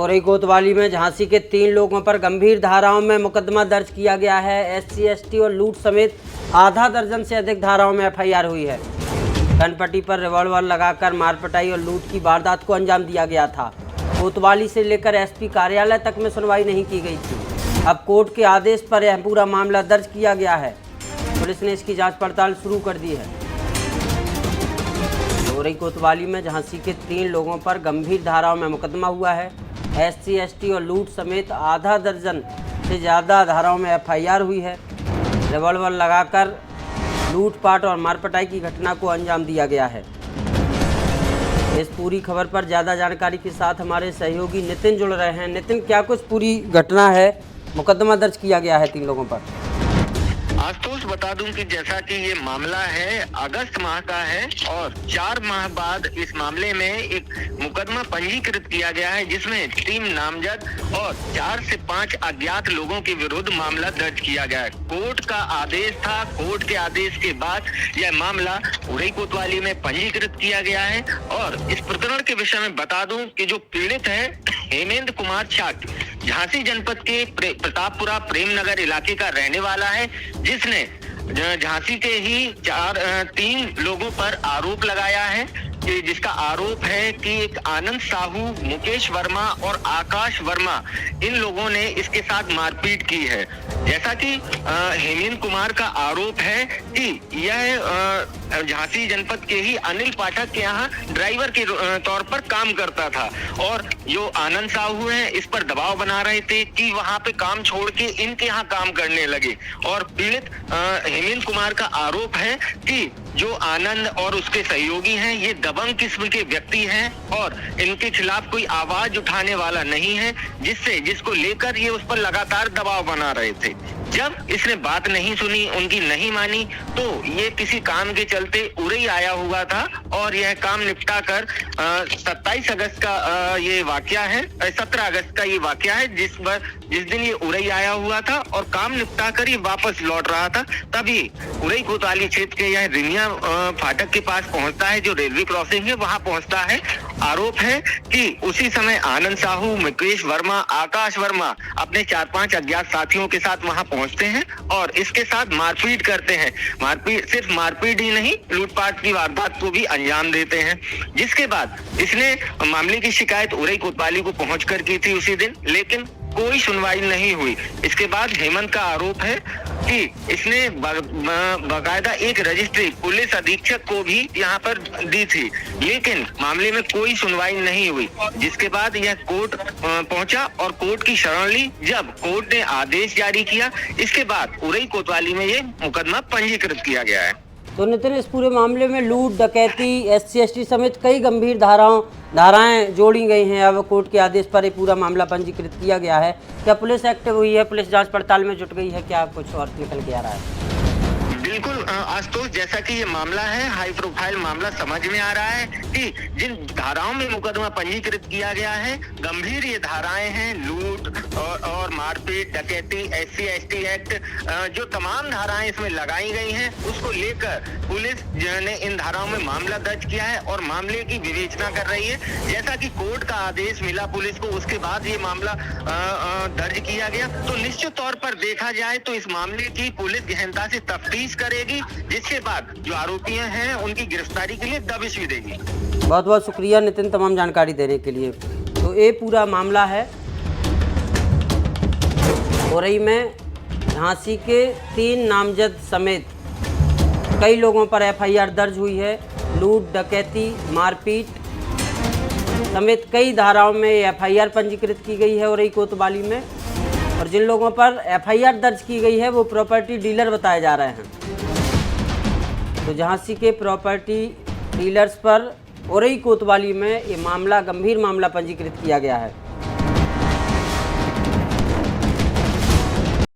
औरई कोतवाली में झांसी के 3 लोगों पर गंभीर धाराओं में मुकदमा दर्ज किया गया है। एससी, एसटी और लूट समेत आधा दर्जन से अधिक धाराओं में एफआईआर हुई है। कनपट्टी पर रिवॉल्वर लगाकर मारपिटाई और लूट की वारदात को अंजाम दिया गया था। कोतवाली से लेकर एसपी कार्यालय तक में सुनवाई नहीं की गई थी। अब कोर्ट के आदेश पर यह पूरा मामला दर्ज किया गया है। पुलिस ने इसकी जाँच पड़ताल शुरू कर दी है। औरई कोतवाली में झांसी के 3 लोगों पर गंभीर धाराओं में मुकदमा हुआ है। एससी, एसटी और लूट समेत आधा दर्जन से ज़्यादा धाराओं में एफआईआर हुई है। रिवॉल्वर लगाकर लूटपाट और मारपिटाई की घटना को अंजाम दिया गया है। इस पूरी खबर पर ज़्यादा जानकारी के साथ हमारे सहयोगी नितिन जुड़ रहे हैं। नितिन, क्या कुछ पूरी घटना है? मुकदमा दर्ज किया गया है 3 लोगों पर। आशुतोष, बता दूं कि जैसा कि ये मामला है अगस्त माह का है और 4 माह बाद इस मामले में एक मुकदमा पंजीकृत किया गया है, जिसमें 3 नामजद और 4 से 5 अज्ञात लोगों के विरुद्ध मामला दर्ज किया गया है। कोर्ट का आदेश था। कोर्ट के आदेश के बाद यह मामला औरई कोतवाली में पंजीकृत किया गया है। और इस प्रकरण के विषय में बता दूं कि जो पीड़ित है हेमेंद्र कुमार शाक्य, झांसी जनपद के प्रतापपुरा प्रेमनगर इलाके का रहने वाला है, जिसने झांसी के ही 3 लोगों पर आरोप लगाया है कि जिसका आरोप है कि एक आनंद साहू, मुकेश वर्मा और आकाश वर्मा, इन लोगों ने इसके साथ मारपीट की है। जैसा कि हेमेंद्र कुमार का आरोप है कि यह झांसी जनपद के ही अनिल पाठक के यहाँ ड्राइवर के तौर पर काम करता था और जो आनंद साहू है इस पर दबाव बना रहे थे कि वहाँ पे काम छोड़ के इनके यहाँ काम करने लगे। और पीड़ित हेमेंद्र कुमार का आरोप है कि जो आनंद और उसके सहयोगी हैं ये दबंग किस्म के व्यक्ति हैं और इनके खिलाफ कोई आवाज उठाने वाला नहीं है, जिसको लेकर ये उस पर लगातार दबाव बना रहे थे। जब इसने बात नहीं सुनी, उनकी नहीं मानी, तो ये किसी काम के चलते उरई आया हुआ था और यह काम निपटा कर 27 अगस्त का ये वाकया है, 17 अगस्त का ये वाकया है, जिस दिन ये उरई आया हुआ था और काम निपटा कर ये वापस लौट रहा था। तभी उरई कोतवाली क्षेत्र के यह रिमिया फाटक के पास पहुंचता है, जो रेलवे क्रॉसिंग है, वहां पहुंचता है। आरोप है कि उसी समय आनंद साहू, मुकेश वर्मा, आकाश वर्मा अपने 4-5 अज्ञात साथियों के साथ वहां पहुंचते हैं और इसके साथ मारपीट करते हैं। सिर्फ मारपीट ही नहीं, लूटपाट की वारदात को भी अंजाम देते हैं। जिसके बाद इसने मामले की शिकायत उरई कोतवाली को पहुंचकर की थी उसी दिन, लेकिन कोई सुनवाई नहीं हुई। इसके बाद हेमंत का आरोप है कि इसने बाकायदा एक रजिस्ट्री पुलिस अधीक्षक को भी यहाँ पर दी थी, लेकिन मामले में कोई सुनवाई नहीं हुई। जिसके बाद यह कोर्ट पहुंचा और कोर्ट की शरण ली। जब कोर्ट ने आदेश जारी किया, इसके बाद उरई कोतवाली में ये मुकदमा पंजीकृत किया गया है। तो नितिन, इस पूरे मामले में लूट, डकैती, एससी, एसटी समेत कई गंभीर धाराएं जोड़ी गई हैं। अब कोर्ट के आदेश पर ये पूरा मामला पंजीकृत किया गया है। क्या पुलिस एक्टिव हुई है? पुलिस जांच पड़ताल में जुट गई है? क्या कुछ और निकल के आ रहा है? बिल्कुल आशुतोष, जैसा कि ये मामला है हाई प्रोफाइल मामला, समझ में आ रहा है कि जिन धाराओं में मुकदमा पंजीकृत किया गया है, गंभीर ये धाराएं हैं, लूट और मारपीट, डकैती, एससी, एसटी एक्ट, जो तमाम धाराएं इसमें लगाई गई हैं, उसको लेकर पुलिस ने इन धाराओं में मामला दर्ज किया है और मामले की विवेचना कर रही है। जैसा कि कोर्ट का आदेश मिला पुलिस को, उसके बाद ये मामला दर्ज किया गया। तो निश्चित तौर पर देखा जाए तो इस मामले की पुलिस गहनता से तफ्तीश करेगी, जिसके बाद जो आरोपी हैं उनकी गिरफ्तारी के लिए दबिश भी देगी। बहुत बहुत शुक्रिया नितिन, तमाम जानकारी देने के लिए। तो ये पूरा मामला है औरई में झांसी के 3 नामजद समेत कई लोगों पर एफआईआर दर्ज हुई है। लूट, डकैती, मारपीट समेत कई धाराओं में एफआईआर पंजीकृत की गई है औरई कोतवाली में। और जिन लोगों पर एफआईआर दर्ज की गई है वो प्रॉपर्टी डीलर बताए जा रहे हैं। तो झांसी के प्रॉपर्टी डीलर्स पर औरई कोतवाली में ये मामला, गंभीर मामला पंजीकृत किया गया है।